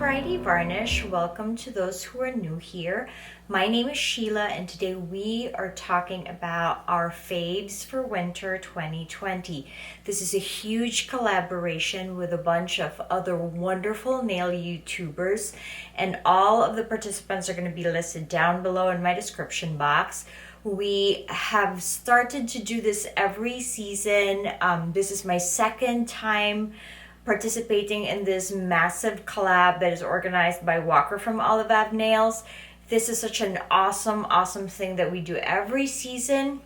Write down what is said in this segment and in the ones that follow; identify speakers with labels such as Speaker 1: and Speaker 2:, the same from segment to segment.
Speaker 1: Variety Varnish. Welcome to those who are new here. My name is Sheila and today we are talking about our faves for winter 2020. This is a huge collaboration with a bunch of other wonderful nail YouTubers, and all of the participants are going to be listed down below in my description box. We have started to do this every season. This is my second time participating in this massive collab that is organized by Walker from Olive Ave Nails. This is such an awesome thing that we do every season.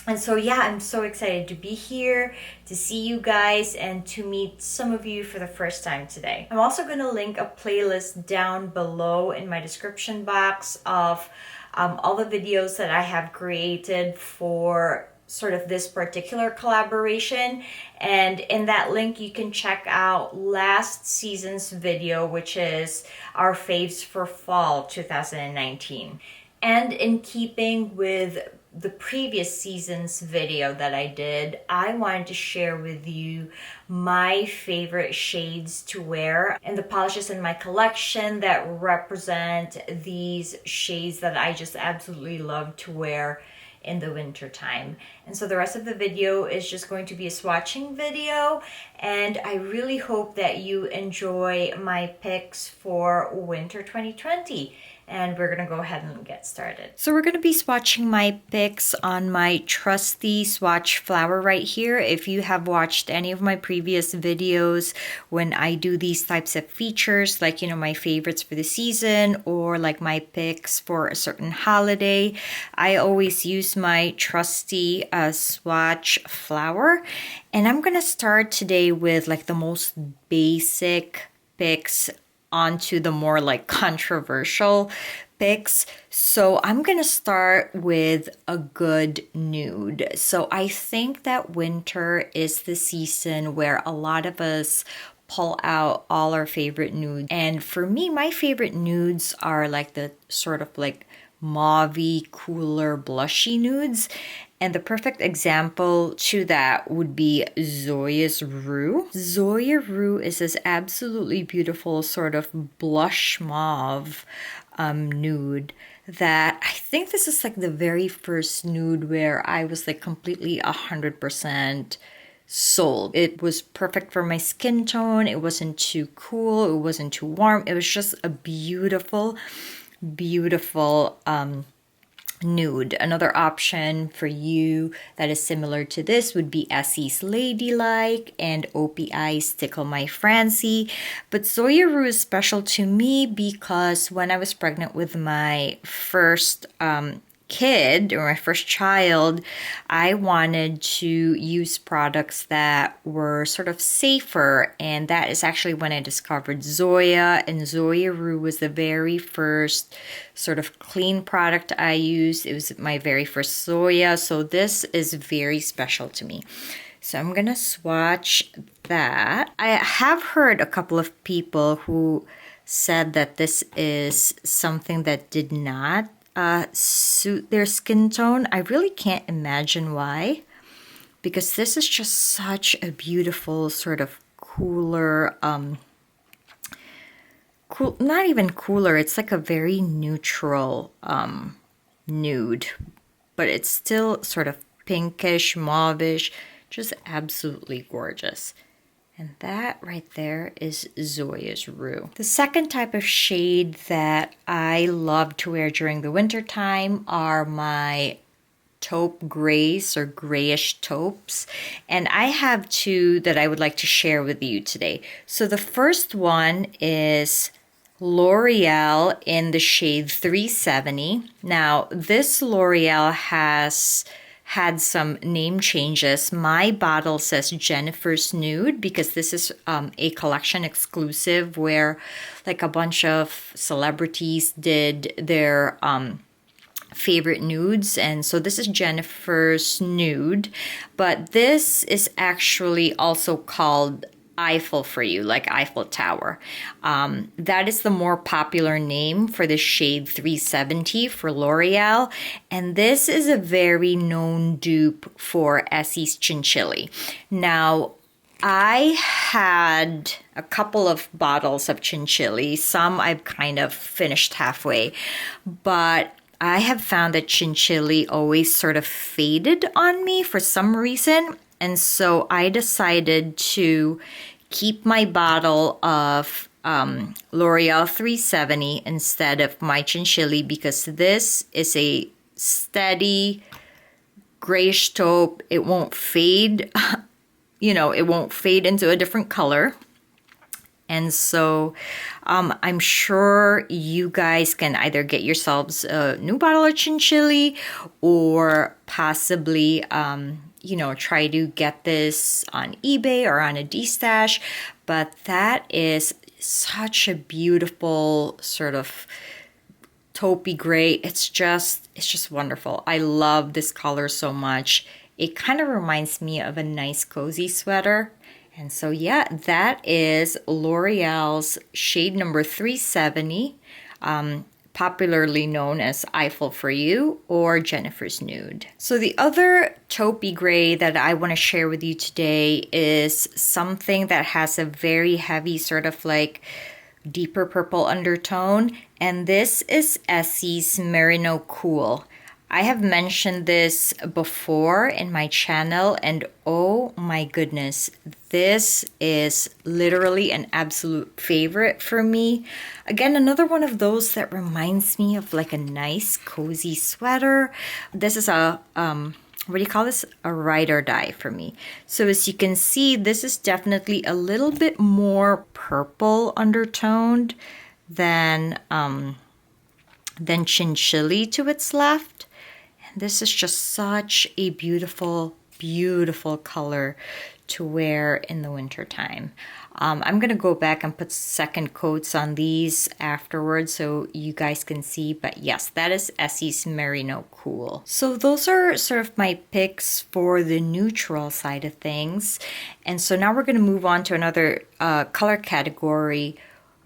Speaker 1: And so yeah, I'm so excited to be here, to see you guys, and to meet some of you for the first time today. I'm also going to link a playlist down below in my description box of all the videos that I have created for sort of this particular collaboration, and in that link you can check out last season's video, which is our faves for fall 2019. And in keeping with the previous season's video that I did, I wanted to share with you my favorite shades to wear and the polishes in my collection that represent these shades that I just absolutely love to wear in the winter time. And so the rest of the video is just going to be a swatching video, and I really hope that you enjoy my picks for winter 2020. And we're gonna go ahead and get started. So we're gonna be swatching my picks on my trusty swatch flower right here. If you have watched any of my previous videos when I do these types of features, like, you know, my favorites for the season or like my picks for a certain holiday, I always use my trusty swatch flower. And I'm gonna start today with like the most basic picks onto the more like controversial picks. So I'm gonna start with a good nude. So I think that winter is the season where a lot of us pull out all our favorite nudes. And for me, my favorite nudes are like the sort of like mauve, cooler, blushy nudes. And the perfect example to that would be Zoya's Rue. Zoya Rue is this absolutely beautiful sort of blush mauve nude that I think this is like the very first nude where I was like completely 100% sold. It was perfect for my skin tone. It wasn't too cool. It wasn't too warm. It was just a beautiful nude. Another option for you that is similar to this would be Essie's Ladylike and OPI's Tickle My Francie. But Zoya Rue is special to me because when I was pregnant with my first kid, or my first child, I wanted to use products that were sort of safer, and that is actually when I discovered Zoya. And Zoya Rue was the very first sort of clean product I used. It was my very first Zoya, so this is very special to me. So I'm gonna swatch that. I have heard a couple of people who said that this is something that did not suit their skin tone. I really can't imagine why, because this is just such a beautiful sort of cooler, not even cooler, it's like a very neutral nude, but it's still sort of pinkish, mauvish, just absolutely gorgeous. And that right there is Zoya's Rue. The second type of shade that I love to wear during the winter time are my taupe grays or grayish taupes. And I have two that I would like to share with you today. So the first one is L'Oreal in the shade 370. Now this L'Oreal has had some name changes. My bottle says Jennifer's Nude because this is a collection exclusive where like a bunch of celebrities did their favorite nudes, and so this is Jennifer's Nude, but this is actually also called Eiffel for you, like Eiffel Tower. That is the more popular name for the shade 370 for L'Oreal. And this is a very known dupe for Essie's Chinchilli. Now, I had a couple of bottles of chinchilli. Some I've kind of finished halfway, but I have found that chinchilli always sort of faded on me for some reason. And so I decided to keep my bottle of L'Oreal 370 instead of my chinchilli, because this is a steady grayish taupe. It won't fade. You know, it won't fade into a different color. And so I'm sure you guys can either get yourselves a new bottle of chinchilli or possibly, you know, try to get this on eBay or on a D-stash. But that is such a beautiful sort of taupey gray. It's just wonderful. I love this color so much. It kind of reminds me of a nice cozy sweater. And so yeah, that is L'Oreal's shade number 370, popularly known as Eiffel for You or Jennifer's Nude. So the other taupey gray that I want to share with you today is something that has a very heavy sort of like deeper purple undertone. And this is Essie's Merino Cool. I have mentioned this before in my channel, and oh my goodness, this is literally an absolute favorite for me. Again, another one of those that reminds me of like a nice cozy sweater. This is a, what do you call this? A ride or die for me. So as you can see, this is definitely a little bit more purple undertoned than chinchilli to its left. This is just such a beautiful, beautiful color to wear in the winter time. I'm going to go back and put second coats on these afterwards so you guys can see. But yes, that is Essie's Merino Cool. So those are sort of my picks for the neutral side of things. And so now we're going to move on to another color category.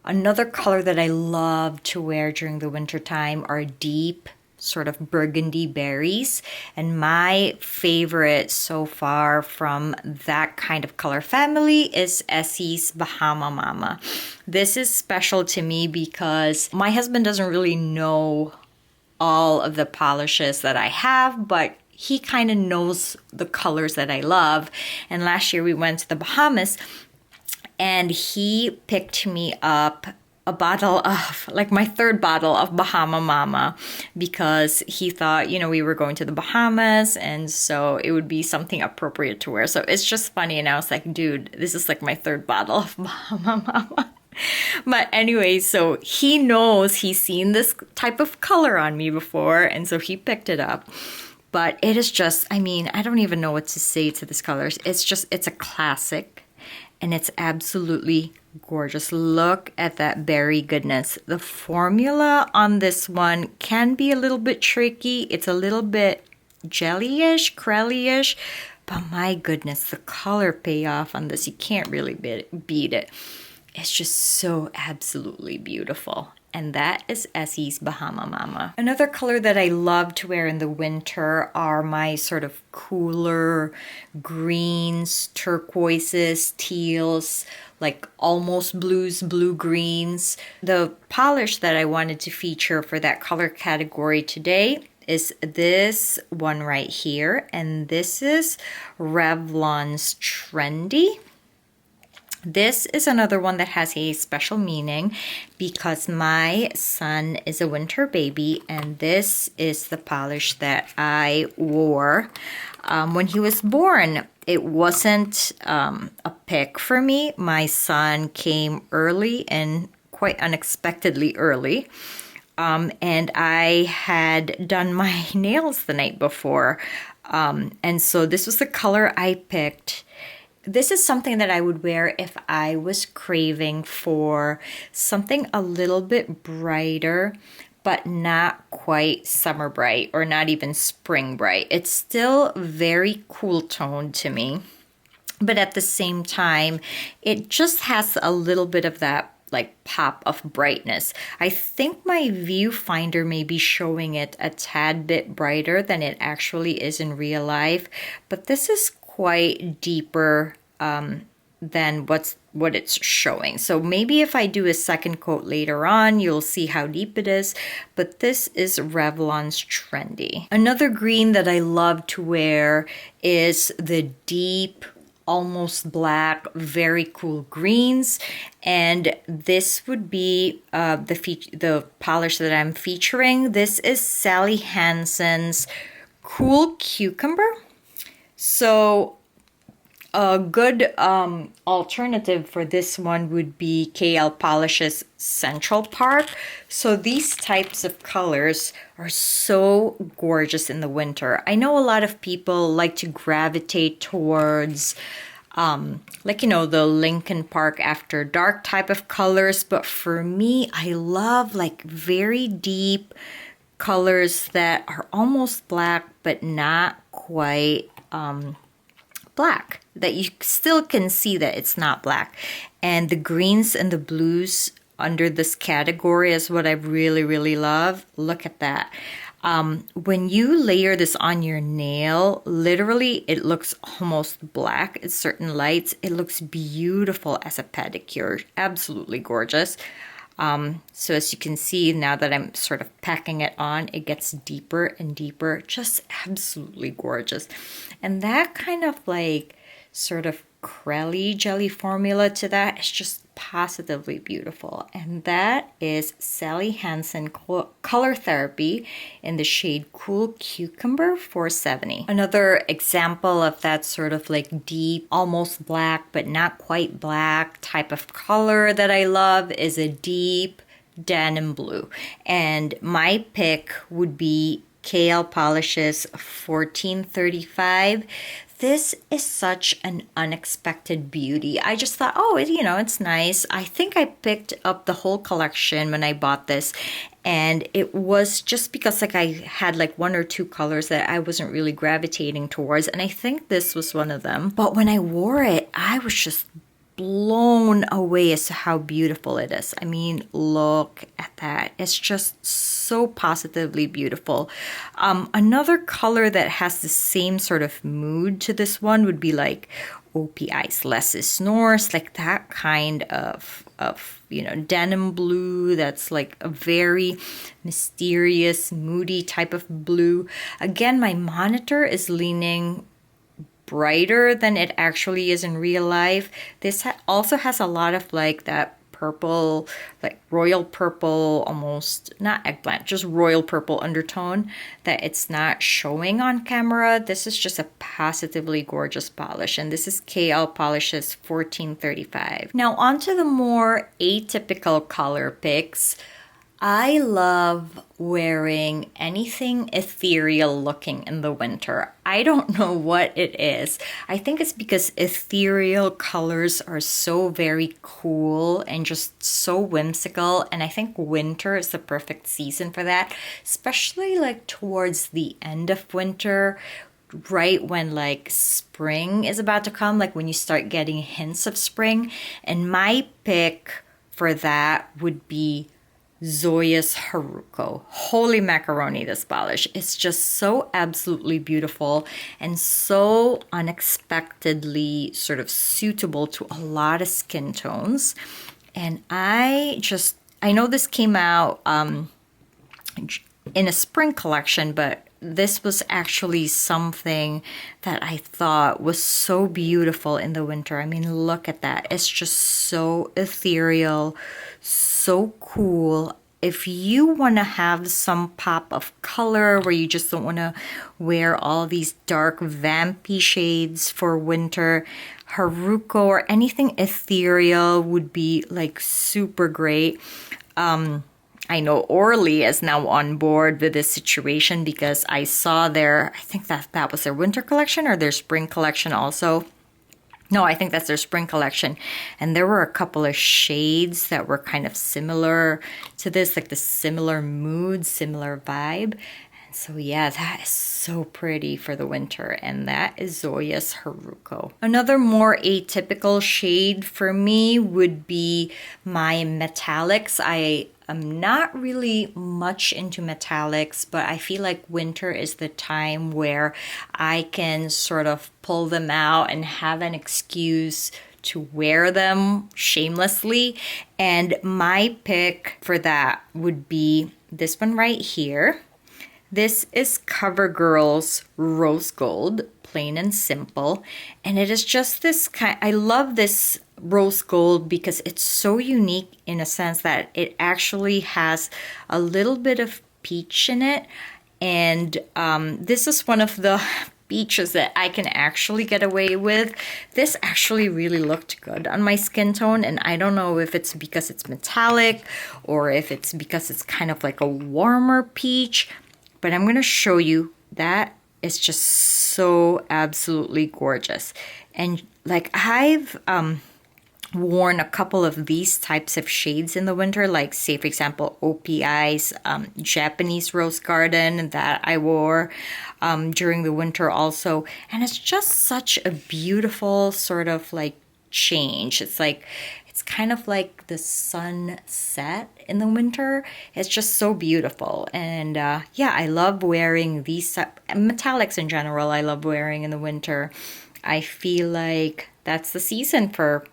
Speaker 1: Another color that I love to wear during the winter time are deep sort of burgundy berries, and my favorite so far from that kind of color family is Essie's Bahama Mama. This is special to me because my husband doesn't really know all of the polishes that I have, but he kind of knows the colors that I love. And last year we went to the Bahamas and he picked me up a bottle of, like my third bottle of Bahama Mama, because he thought, you know, we were going to the Bahamas and so it would be something appropriate to wear. So it's just funny. And I was like, dude, this is like my third bottle of Bahama Mama. But anyway, so he knows he's seen this type of color on me before. And so he picked it up. But it is just, I mean, I don't even know what to say to this color. It's just, it's a classic and it's absolutely gorgeous. Look at that berry goodness. The formula on this one can be a little bit tricky. It's a little bit jellyish, crelly-ish, but my goodness, the color payoff on this, you can't really beat it. It's just so absolutely beautiful. And that is Essie's Bahama Mama. Another color that I love to wear in the winter are my sort of cooler greens, turquoises, teals, like almost blues, blue greens. The polish that I wanted to feature for that color category today is this one right here. And this is Revlon's Trendy. This is another one that has a special meaning because my son is a winter baby, and this is the polish that I wore when he was born. It wasn't a pick for me. My son came early and quite unexpectedly early. And I had done my nails the night before. And so this was the color I picked. This is something that I would wear if I was craving for something a little bit brighter, but not quite summer bright or not even spring bright. It's still very cool toned to me, but at the same time, it just has a little bit of that like pop of brightness. I think my viewfinder may be showing it a tad bit brighter than it actually is in real life, but this is quite deeper than what it's showing. So maybe if I do a second coat later on, you'll see how deep it is. But this is Revlon's Trendy. Another green that I love to wear is the deep, almost black, very cool greens. And this would be the polish that I'm featuring. This is Sally Hansen's Cool Cucumber. So a good alternative for this one would be KL Polish's Central Park. So these types of colors are so gorgeous in the winter. I know a lot of people like to gravitate towards like, you know, the Lincoln Park After Dark type of colors. But for me, I love like very deep colors that are almost black, but not quite black, that you still can see that it's not black. And the greens and the blues under this category is what I really, really love. Look at that. When you layer this on your nail, literally it looks almost black at certain lights. It looks beautiful as a pedicure. Absolutely gorgeous. So as you can see, now that I'm sort of packing it on, it gets deeper and deeper. Just absolutely gorgeous. And that kind of like sort of crelly jelly formula to that is just positively beautiful. And that is Sally Hansen Color Therapy in the shade Cool Cucumber 470. Another example of that sort of like deep, almost black, but not quite black type of color that I love is a deep denim blue. And my pick would be KL Polish's 1435. This is such an unexpected beauty. I just thought, oh, you know, it's nice. I think I picked up the whole collection when I bought this. And it was just because like I had like one or two colors that I wasn't really gravitating towards. And I think this was one of them. But when I wore it, I was just blown away as to how beautiful it is. I mean, look at that. It's just so positively beautiful. Another color that has the same sort of mood to this one would be like OPI's Less is Norse, like that kind of you know, denim blue that's like a very mysterious, moody type of blue. Again, my monitor is leaning brighter than it actually is in real life. This also has a lot of like that purple, like royal purple, almost not eggplant, just royal purple undertone that it's not showing on camera. This is just a positively gorgeous polish, and this is KL Polish's 1435. Now onto the more atypical color picks. I love wearing anything ethereal looking in the winter. I don't know what it is. I think it's because ethereal colors are so very cool and just so whimsical. And I think winter is the perfect season for that, especially like towards the end of winter, right when like spring is about to come, like when you start getting hints of spring. And my pick for that would be Zoya's Haruko. Holy macaroni, this polish. It's just so absolutely beautiful and so unexpectedly sort of suitable to a lot of skin tones. And I know this came out in a spring collection, but this was actually something that I thought was so beautiful in the winter. I mean, look at that. It's just so ethereal, so cool. If you want to have some pop of color where you just don't want to wear all these dark vampy shades for winter, Haruko or anything ethereal would be like super great. I know Orly is now on board with this situation because I saw I think that was their winter collection or their spring collection also. No, I think that's their spring collection. And there were a couple of shades that were kind of similar to this, like the similar mood, similar vibe. And so yeah, that is so pretty for the winter. And that is Zoya's Haruko. Another more atypical shade for me would be my metallics. I'm not really much into metallics, but I feel like winter is the time where I can sort of pull them out and have an excuse to wear them shamelessly. And my pick for that would be this one right here. This is CoverGirl's Rose Gold, plain and simple. And it is just this kind, I love this rose gold because it's so unique in a sense that it actually has a little bit of peach in it. And this is one of the peaches that I can actually get away with. This actually really looked good on my skin tone, and I don't know if it's because it's metallic or if it's because it's kind of like a warmer peach, but I'm gonna show you that is just so absolutely gorgeous. And like I've worn a couple of these types of shades in the winter, like say for example OPI's Japanese Rose Garden that I wore during the winter also, and it's just such a beautiful sort of like change. It's like it's kind of like the sunset in the winter. It's just so beautiful. And yeah, I love wearing these metallics in general. I love wearing in the winter. I feel like that's the season for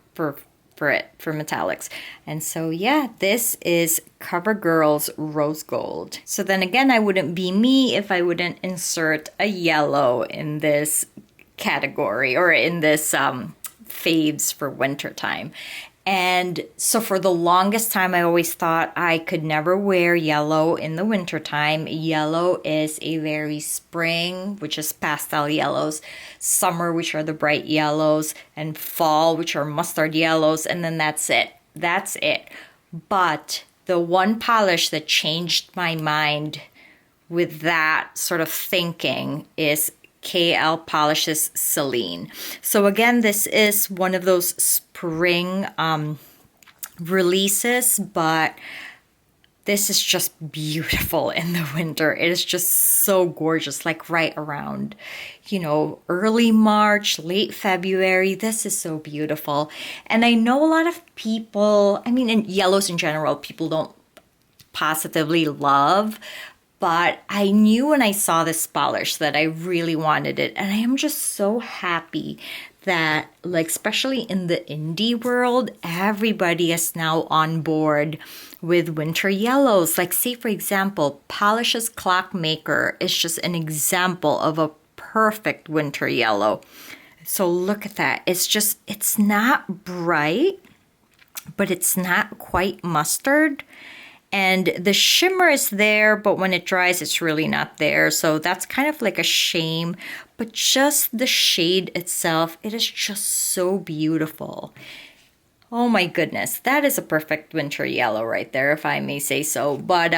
Speaker 1: metallics. And so yeah, this is CoverGirl's Rose Gold. So then again, I wouldn't be me if I wouldn't insert a yellow in this category or in this faves for winter time. And so for the longest time, I always thought I could never wear yellow in the wintertime. Yellow is a very spring, which is pastel yellows, summer, which are the bright yellows, and fall, which are mustard yellows, and then that's it. That's it. But the one polish that changed my mind with that sort of thinking is KL Polish's Selene. So again, this is one of those spring releases, but this is just beautiful in the winter. It is just so gorgeous, like right around, you know, early March, late February. This is so beautiful. And I know a lot of people, I mean, in yellows in general, people don't positively love, but I knew when I saw this polish that I really wanted it. And I am just so happy that, like, especially in the indie world, everybody is now on board with winter yellows. Like, say, for example, Polish's Clockmaker is just an example of a perfect winter yellow. So look at that. It's just, it's not bright, but it's not quite mustard. And the shimmer is there, but when it dries, it's really not there. So that's kind of like a shame. But just the shade itself, it is just so beautiful. Oh my goodness, that is a perfect winter yellow right there, if I may say so. But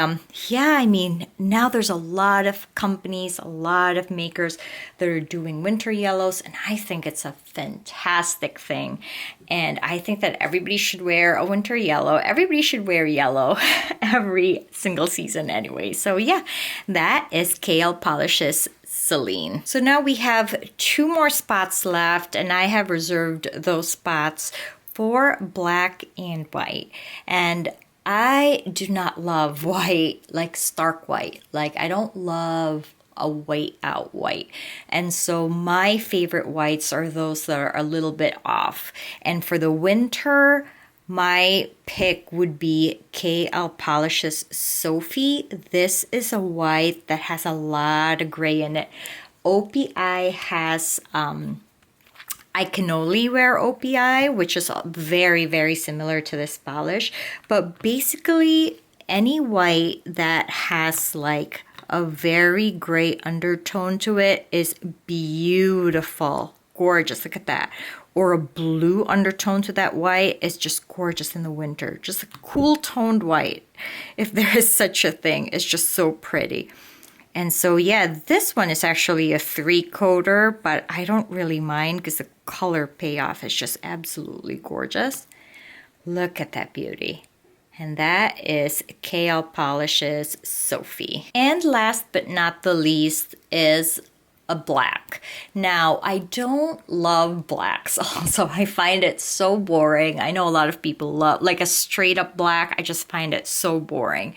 Speaker 1: yeah, I mean, now there's a lot of companies, a lot of makers that are doing winter yellows, and I think it's a fantastic thing. And I think that everybody should wear a winter yellow. Everybody should wear yellow every single season anyway. So yeah, that is KL Polish's Selene. So now we have 2 more spots left, and I have reserved those spots for black and white. And I do not love white, like stark white. Like, I don't love a white out white. And so my favorite whites are those that are a little bit off. And for the winter, my pick would be KL Polish's Sophie. This is a white that has a lot of gray in it. OPI has I can only wear OPI, which is very, very similar to this polish. But basically, any white that has like a very gray undertone to it is beautiful. Gorgeous. Look at that. Or a blue undertone to that white is just gorgeous in the winter. Just a cool toned white, if there is such a thing. It's just so pretty. And so, yeah, this one is actually a 3-coater, but I don't really mind because the color payoff is just absolutely gorgeous. Look at that beauty. And that is KL Polish's Sophie. And last but not the least is a black. Now, I don't love blacks also. I find it so boring. I know a lot of people love like a straight up black. I just find it so boring.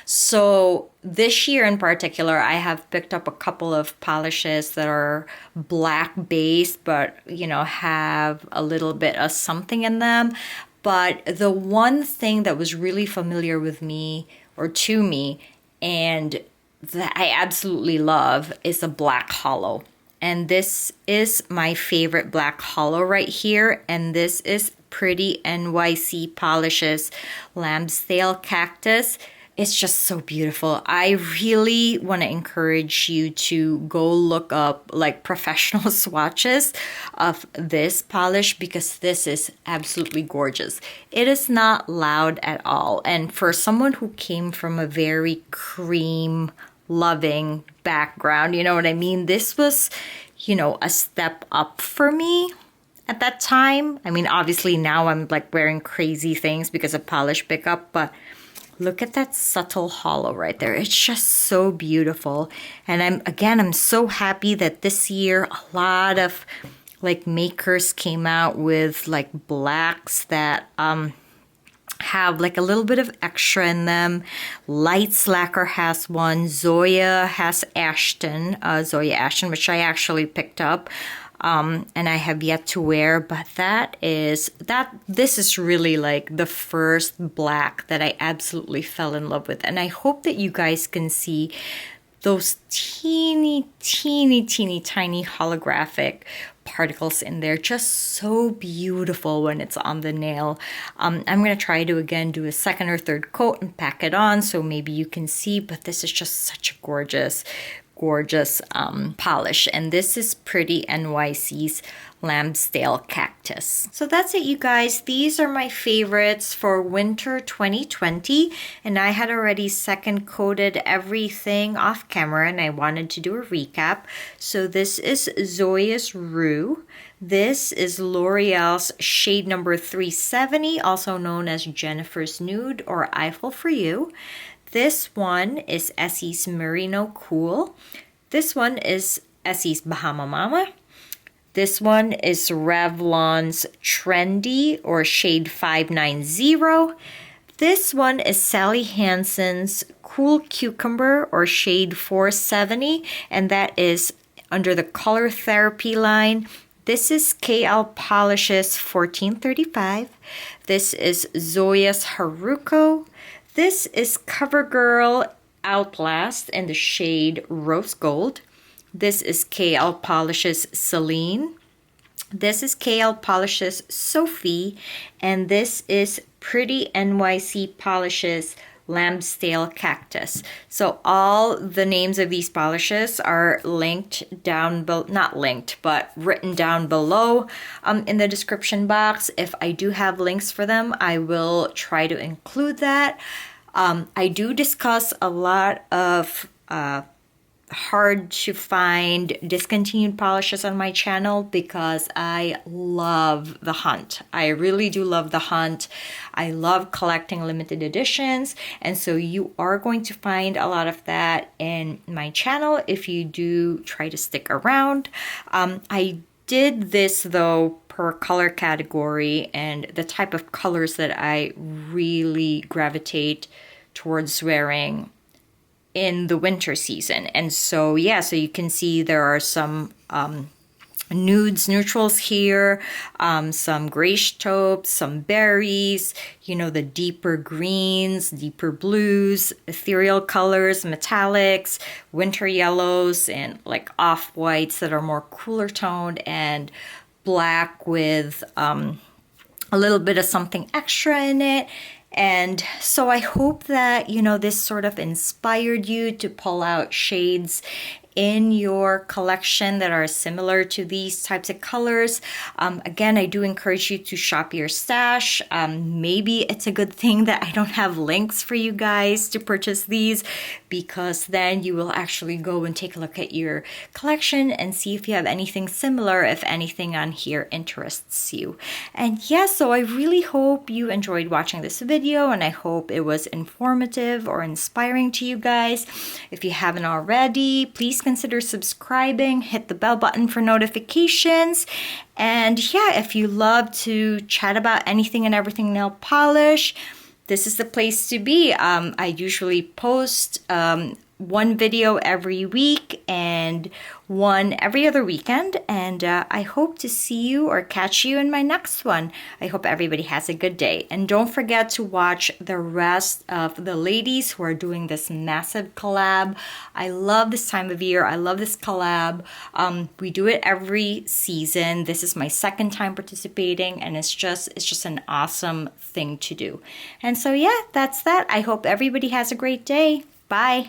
Speaker 1: So this year in particular, I have picked up a couple of polishes that are black based, but you know, have a little bit of something in them. But the one thing that was really familiar with me or to me and that I absolutely love is a black hollow. And this is my favorite black hollow right here. And this is Priti NYC Polishes Lambstail Cactus. It's just so beautiful. I really want to encourage you to go look up like professional swatches of this polish because this is absolutely gorgeous. It is not loud at all. And for someone who came from a very cream loving background, you know what I mean? This was, you know, a step up for me at that time. I mean, obviously now I'm like wearing crazy things because of polish pickup, but look at that subtle hollow right there. It's just so beautiful. And I'm so happy that this year a lot of like makers came out with like blacks that have like a little bit of extra in them. Light Slacker has one. Zoya has Zoya Ashton, which I actually picked up. And I have yet to wear, but this is really like the first black that I absolutely fell in love with. And I hope that you guys can see those teeny tiny holographic particles in there, just so beautiful when it's on the nail. I'm gonna try to again do a second or third coat and pack it on so maybe you can see, but this is just such a gorgeous polish. And this is Priti NYC's Lambstail Cactus. So that's it, you guys. These are my favorites for winter 2020. And I had already second coated everything off camera and I wanted to do a recap. So this is Zoya's Rue. This is L'Oreal's shade number 370, also known as Jennifer's Nude or Eiffel for You. This one is Essie's Merino Cool. This one is Essie's Bahama Mama. This one is Revlon's Trendy or shade 590. This one is Sally Hansen's Cool Cucumber or shade 470, and that is under the Color Therapy line. This is KL Polishes 1435. This is Zoya's Haruko. This is CoverGirl Outlast in the shade Rose Gold. This is KL Polishes Selene. This is KL Polishes Sophie. And this is Priti NYC Polishes Lambstail Cactus. So all the names of these polishes are linked down below, not linked, but written down below in the description box. If I do have links for them, I will try to include that. I do discuss a lot of hard to find discontinued polishes on my channel because I love the hunt. I really do love the hunt. I love collecting limited editions, and so you are going to find a lot of that in my channel if you do try to stick around. I did this though per color category and the type of colors that I really gravitate towards wearing in the winter season. And so yeah, so you can see there are some nudes, neutrals here, some grayish taupes, some berries, you know, the deeper greens, deeper blues, ethereal colors, metallics, winter yellows, and like off-whites that are more cooler toned, and black with a little bit of something extra in it. And so I hope that, you know, this sort of inspired you to pull out shades in your collection that are similar to these types of colors. Again, I do encourage you to shop your stash. Maybe it's a good thing that I don't have links for you guys to purchase these because then you will actually go and take a look at your collection and see if you have anything similar, if anything on here interests you. And yeah, so I really hope you enjoyed watching this video, and I hope it was informative or inspiring to you guys. If you haven't already, please consider subscribing, hit the bell button for notifications. And yeah, if you love to chat about anything and everything nail polish, this is the place to be. I usually post one video every week and one every other weekend, and I hope to see you or catch you in my next one. I hope everybody has a good day, and don't forget to watch the rest of the ladies who are doing this massive collab. I love this time of year. I love this collab. We do it every season. This is my second time participating, and it's just an awesome thing to do. And so yeah, that's that. I hope everybody has a great day. Bye.